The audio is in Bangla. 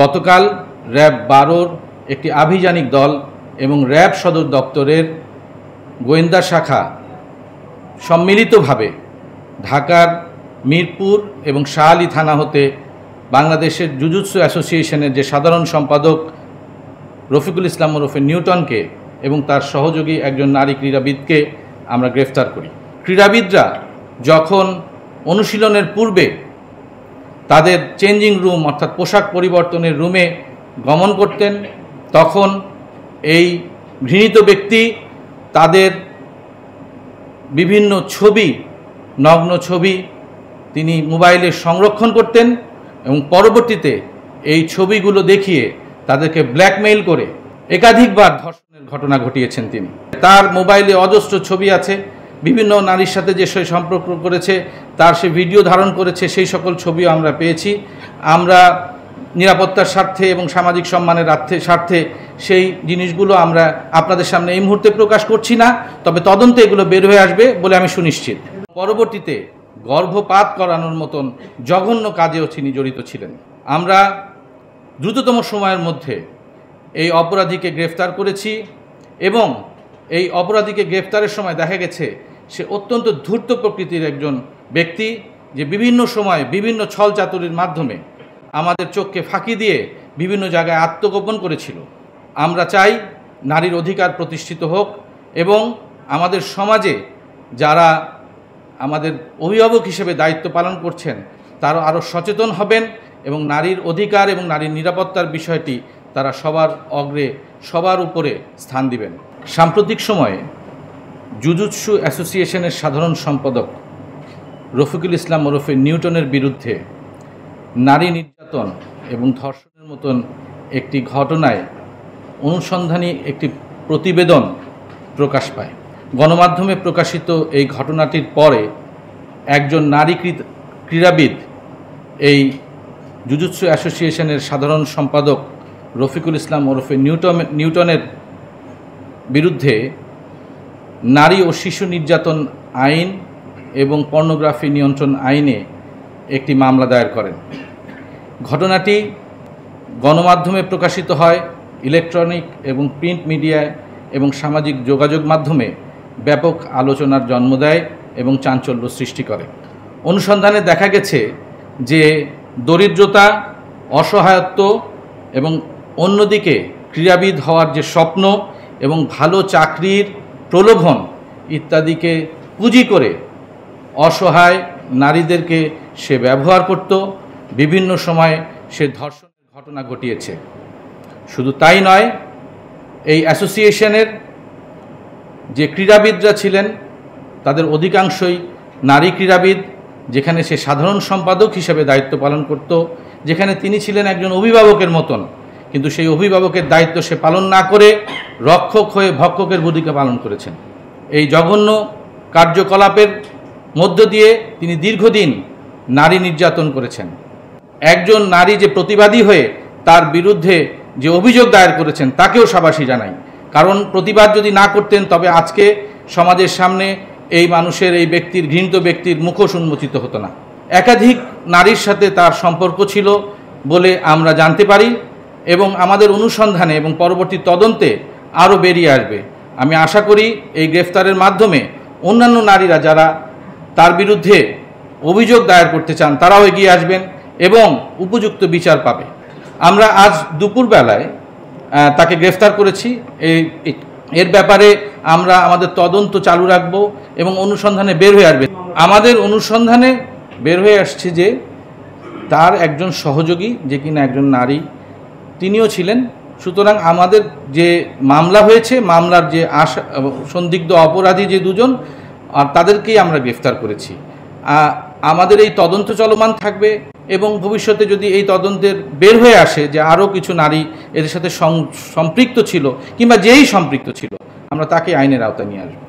গতকাল র্যাব 12-র একটি আভিযানিক দল এবং র্যাব সদর দপ্তরের গোয়েন্দা শাখা সম্মিলিতভাবে ঢাকার মিরপুর এবং শাহআলী থানা হতে বাংলাদেশের জুজুৎসু অ্যাসোসিয়েশনের যে সাধারণ সম্পাদক রফিকুল ইসলাম ওরফে নিউটনকে এবং তার সহযোগী একজন নারী ক্রীড়াবিদকে আমরা গ্রেফতার করি। ক্রীড়াবিদরা যখন অনুশীলনের পূর্বে তাদের চেঞ্জিং রুম অর্থাৎ পোশাক পরিবর্তনের রুমে গমন করতেন, তখন এই ঘৃণিত ব্যক্তি তাদের বিভিন্ন ছবি, নগ্ন ছবি তিনি মোবাইলে সংরক্ষণ করতেন এবং পরবর্তীতে এই ছবিগুলো দেখিয়ে তাদেরকে ব্ল্যাকমেইল করে একাধিকবার ধর্ষণের ঘটনা ঘটিয়েছেন তিনি। তার মোবাইলে অজস্র ছবি আছে, বিভিন্ন নারীর সাথে যে সে সম্পর্ক করেছে তার সে ভিডিও ধারণ করেছে, সেই সকল ছবিও আমরা পেয়েছি। আমরা নিরাপত্তার স্বার্থে এবং সামাজিক সম্মানের স্বার্থে সেই জিনিসগুলো আমরা আপনাদের সামনে এই মুহূর্তে প্রকাশ করছি না, তবে তদন্তে এগুলো বের হয়ে আসবে বলে আমি সুনিশ্চিত। পরবর্তীতে গর্ভপাত করানোর মতন জঘন্য কাজেও তিনি জড়িত ছিলেন। আমরা দ্রুততম সময়ের মধ্যে এই অপরাধীকে গ্রেফতার করেছি এবং এই অপরাধীকে গ্রেফতারের সময় দেখা গেছে সে অত্যন্ত ধূর্ত প্রকৃতির একজন ব্যক্তি, যে বিভিন্ন সময় বিভিন্ন ছলচাতুরির মাধ্যমে আমাদের চোখকে ফাঁকি দিয়ে বিভিন্ন জায়গায় আত্মগোপন করেছিল। আমরা চাই নারীর অধিকার প্রতিষ্ঠিত হোক এবং আমাদের সমাজে যারা আমাদের অভিভাবক হিসেবে দায়িত্ব পালন করছেন তারা আরও সচেতন হবেন এবং নারীর অধিকার এবং নারীর নিরাপত্তার বিষয়টি তারা সবার অগ্রে, সবার উপরে স্থান দিবেন। সাম্প্রতিক সময়ে জুজুৎসু অ্যাসোসিয়েশনের সাধারণ সম্পাদক রফিকুল ইসলাম ওরফে নিউটনের বিরুদ্ধে নারী নির্যাতন এবং ধর্ষণের মতন একটি ঘটনায় অনুসন্ধানী একটি প্রতিবেদন প্রকাশ পায়। গণমাধ্যমে প্রকাশিত এই ঘটনাটির পরে একজন নারী ক্রীড়াবিদ এই জুজুৎসু অ্যাসোসিয়েশনের সাধারণ সম্পাদক রফিকুল ইসলাম ওরফে নিউটনের বিরুদ্ধে নারী ও শিশু নির্যাতন আইন এবং পর্নোগ্রাফি নিয়ন্ত্রণ আইনে একটি মামলা দায়ের করেন। ঘটনাটি গণমাধ্যমে প্রকাশিত হয়, ইলেকট্রনিক এবং প্রিন্ট মিডিয়ায় এবং সামাজিক যোগাযোগ মাধ্যমে ব্যাপক আলোচনার জন্ম দেয় এবং চাঞ্চল্য সৃষ্টি করে। অনুসন্ধানে দেখা গেছে যে দরিদ্রতা, অসহায়ত্ব এবং অন্যদিকে ক্রীড়াবিদ হওয়ার যে স্বপ্ন এবং ভালো চাকরির প্রলোভন ইত্যাদিকে পুঁজি করে অসহায় নারীদেরকে সে ব্যবহার করত, বিভিন্ন সময়ে সে ধর্ষণের ঘটনা ঘটিয়েছে। শুধু তাই নয়, এই অ্যাসোসিয়েশনের যে ক্রীড়াবিদরা ছিলেন তাদের অধিকাংশই নারী ক্রীড়াবিদ, যেখানে সে সাধারণ সম্পাদক হিসেবে দায়িত্ব পালন করত, যেখানে তিনি ছিলেন একজন অভিভাবকের মতন, কিন্তু সেই অভিভাবকের দায়িত্ব সে পালন না করে রক্ষক হয়ে ভক্ষকের ভূমিকা পালন করেছেন। এই জঘন্য কার্যকলাপের মধ্য দিয়ে তিনি দীর্ঘদিন নারী নির্যাতন করেছেন। একজন নারী যে প্রতিবাদী হয়ে তার বিরুদ্ধে যে অভিযোগ দায়ের করেছেন তাকেও সাবাসী জানাই, কারণ প্রতিবাদ যদি না করতেন তবে আজকে সমাজের সামনে এই মানুষের, এই ব্যক্তির, ঘৃণিত ব্যক্তির মুখোশ উন্মোচিত হতো না। একাধিক নারীর সাথে তার সম্পর্ক ছিল বলে আমরা জানতে পারি এবং আমাদের অনুসন্ধানে এবং পরবর্তী তদন্তে আরও বেরিয়ে আসবে। আমি আশা করি এই গ্রেফতারের মাধ্যমে অন্যান্য নারীরা যারা তার বিরুদ্ধে অভিযোগ দায়ের করতে চান তারাও এগিয়ে আসবেন এবং উপযুক্ত বিচার পাবে। আমরা আজ দুপুরবেলায় তাকে গ্রেফতার করেছি। এর ব্যাপারে আমরা আমাদের তদন্ত চালু রাখব এবং অনুসন্ধানে বের হয়ে আসবে। আমাদের অনুসন্ধানে বের হয়ে আসছে যে তার একজন সহযোগী, যে কিনা একজন নারী, তিনিও ছিলেন। সুতরাং আমাদের যে মামলা হয়েছে, মামলার যে সন্দিগ্ধ অপরাধী যে দুজন, আর তাদেরকেই আমরা গ্রেফতার করেছি। আমাদের এই তদন্ত চলমান থাকবে এবং ভবিষ্যতে যদি এই তদন্তের বের হয়ে আসে যে আরও কিছু নারী এদের সাথে সম্পৃক্ত ছিল কিংবা যেই সম্পৃক্ত ছিল, আমরা তাকে আইনের আওতায় নিয়ে আসবো।